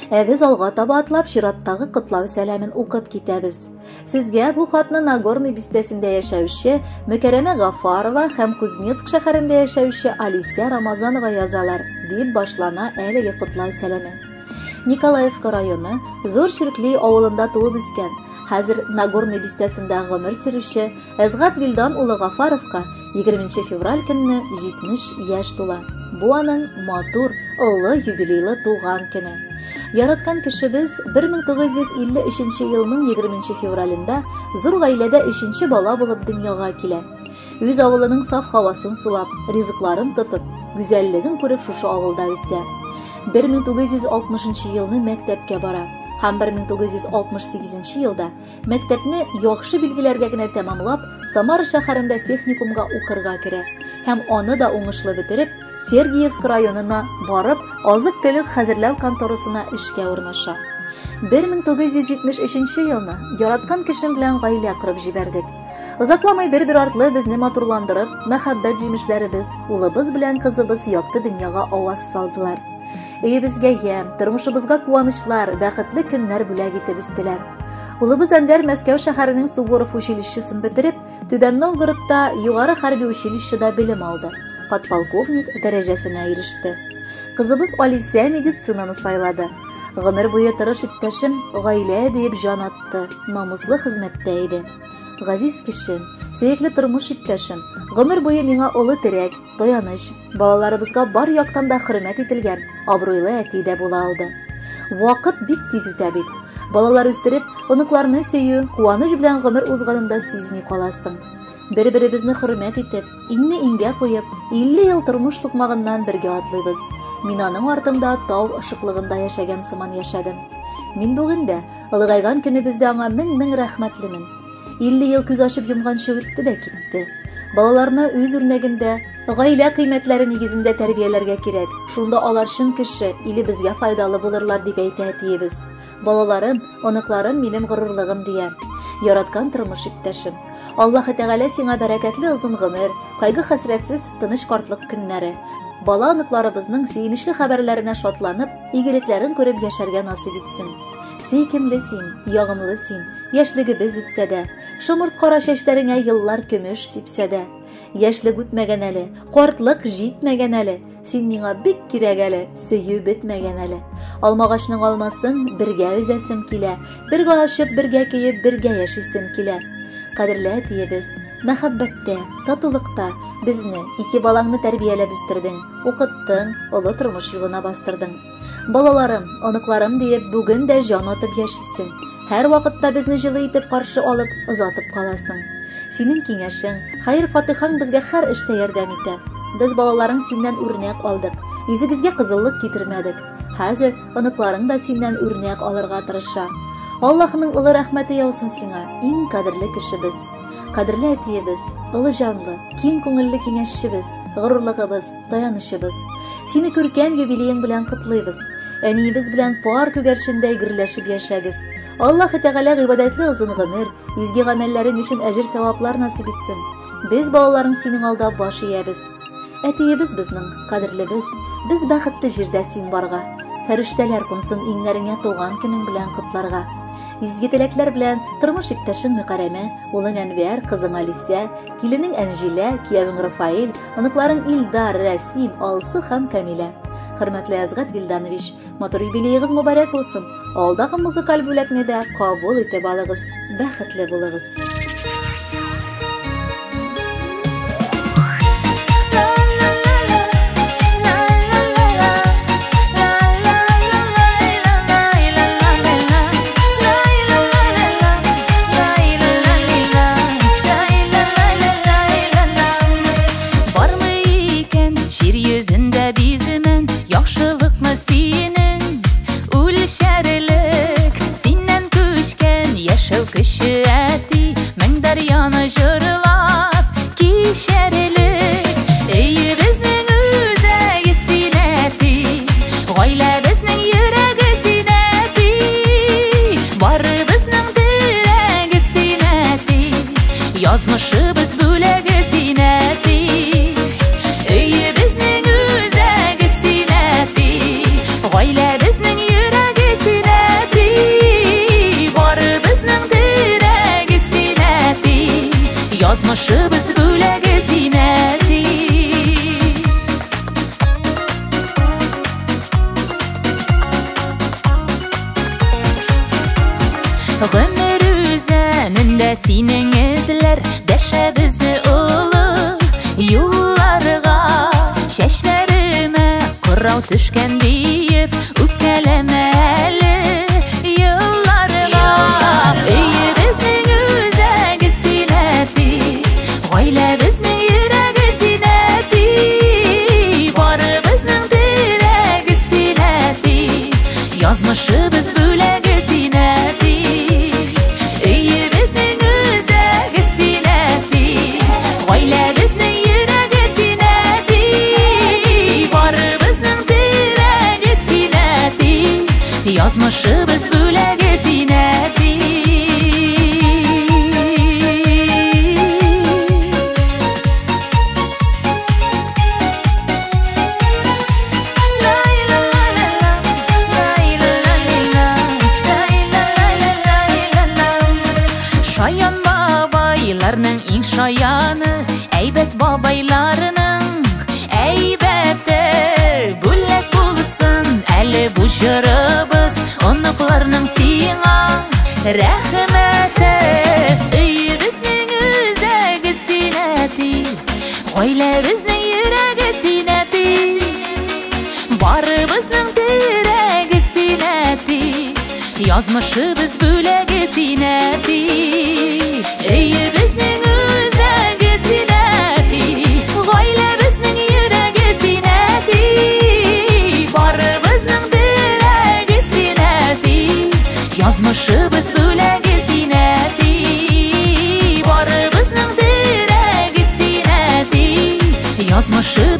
Біз алға таба атлап чираттагы котлау сәламен укып китәбез. Сезгә бу хатны Нагорный бистәсендә яшәүче Мөкәррәмә Гафарова һәм Кузнецк шәһәрендә яшәүче Алисия Рамазанова язалар, дип башлана әлеге котлау сәламе. Николаевка районы Зур Чиркли авылында туып үскән, хәзер Нагорный бистәсендә гомер сөрүче Әзгат Вилдан улы Гафаровка 20 февраль көнне 70 яшь тула. Бу аның матур, олы юбилейлы туган көне. Яраткан кешебез 1953 елның 20 февралендә зур гаиләдә 3нче бала булып дөньяга килә. Үз авылының саф һавасын сулап, ризыкларын тотып, гүзәллеген күреп шушы авылда үсә. 1960 елны мәктәпкә бара һәм 1968 елда мәктәпне яхшы билгеләргә генә тәмамлап, Самара шәһәрендә техникумга укырга керә һәм аны да уңышлы бетереп, Сергиевск районына барып, азык-төлек хәзерләү конторасына эшкә урнаша. 1973 елны яраткан кешем белән гаилә корып җибәрдек. Озакламый бер артлы безне матурландырып, мәхәббәт җимешләребез, улыбыз белән кызыбыз якты дөньяга аваз салдылар. Өебезгә ям, тормышыбызга куанычлар, бәхетле көннәр бүләк итеп үстеләр. Улыбыз Әнвәр Мәскәү шәһәренең Суворов училищесын бетереп, Түбән Новгородта югары хәрби училищеда белем алды. Подполковник дәрәҗәсенә иреште. Кызыбыз Алисия медицинаны сайлады. Гомер буе тырыш иптәшем гаилә дип җан атты, намуслы хезмәттә иде. Газиз кешем, сөекле тормыш иптәшем, гомер буе миңа олы терәк, таяныч, балаларыбызга бар яктан да хөрмәт ителгән, абруйлы әти дә була алды. Вакыт бик тиз үтә бит. Балалар үстереп, оныкларны сөю, куаныч белән гомер узганында сизми каласың. Бер-беребезне хөрмәт итеп, инне иңгә куеп, 50 ел тормыш сукмагыннан бергә атлыйбыз. Мин аның артында тау ышыклыгында яшәгән сыман яшәдем. Мин бүген дә ылгайган көнебездә аңа мең рәхмәтлемен. 50 ел күз ачып йомганчы үтте дә китте. Балаларны үз үрнәгендә, гаилә кыйммәтләре нигезендә тәрбияләргә кирәк. Шунда алар чын кеше, илебезгә файдалы булырлар дип әйтә әтиебез. Балаларым, оныкларым минем горурлыгым дия. Яраткан тормыш иптәшем. Аллаһы Тәгалә сиңа бәрәкәтле озын гомер, кайгы-хәсрәтсез тыныч картлык көннәре. Бала оныкларыбызның сөенечле хәбәрләренә шатланып, игелекләрен күреп яшәргә насыйп итсен. Сөйкемле син, ягымлы син, яшьлегебез үтсә дә, шомырт кара чәчләреңә еллар көмеш сипсә дә. Яшьлек үтмәгән әле, картлык җитмәгән әле, син миңа бик кирәк әле, сөю бетмәгән әле. Алмагачның алмасын бергә үзәсем килә, бергә ашып, бергә киеп, бергә яшисем килә. Кадерле әтиебез, мәхәббәттә, татулыкта безне, ике балаңны тәрбияләп үстердең, укыттың, олы тормыш юлына бастырдың. Балаларым, оныкларым диеп, бүген дә җан атып яшисең. Һәр вакытта безне җылы итеп каршы алып, озатып каласың. Синең киңәшең, хәер-фатихаң безгә һәр эштә ярдәм итә. Без балаларың синнән үрнәк алдык. Изегезгә кызыллык китермәдек. Хәзер оныкларың да синнән үрнәк алырга тырыша. Аллаһның улы рәхмәте яусын сиңа, иң кадерле кешебез. Кадерле әтиебез, олы җанлы, киң күңелле киңәшчебез, горурлыгыбыз, таянычыбыз. Сине күркәм юбилеең белән котлыйбыз. Әниебез белән пар күгәрчендә гөрләшеп яшәгез. Аллаһы Тәгалә гыйбадәтле озын гомер, изге гамәлләрең өчен әҗер-саваплар насыйп итсен. Без балаларың синең алда баш иябез. Әтиебез безнең, кадерлебез, без бәхетле җирдә син барга. Фәрештәләр кунсын иңнәреңә туган көнең белән котларга. Изге теләкләр белән тормыш иптәшең Мөкәррәмә, улың Әнвәр, кызың Алисия, киленең Әнҗилә, киявең Рафаил, оныкларың Илдар, Рәсим, Алсу һәм Камилә. Хөрмәтле Әзгат Вилданович, матур юбилеегыз мөбарәк булсын. Алдагы музыкаль бүләкне дә кабул итеп алыгыз. Бәхетле булыгыз. Кеше әти Гомер үзәнендә синең эзләр дәшә безне улы юлларга. Чәчләремә кырау төшкән диеп үпкәләмә әле елларга. Өебезнең үзәге синәти, гаиләбезнең йөрәге синәти, барыбызның терәге синәти, язмышыбыз бүләге синәти. Өебезнең үзәге синәти, гаиләбезнең йөрәге синәти, барыбызның терәге синәти, язмышыбыз бүләге синәти. Шаян бабайларның иң шаяны, әйбәт бабайларының әйбәте. Бүләк булсын әле бу җырыбыз, оныкларның сиңа рәхмәте. Өебезнең үзәге синәти, гаиләбезнең йөрәге синәти, барыбызның терәге синәти, язмышыбыз бүләге синәти. Өебезнең үзәге синәти, гаиләбезнең йөрәге синәти, барыбызның терәге синәти, язмышыбыз бүләге синәти, барыбызның терәге синәти, язмышыбыз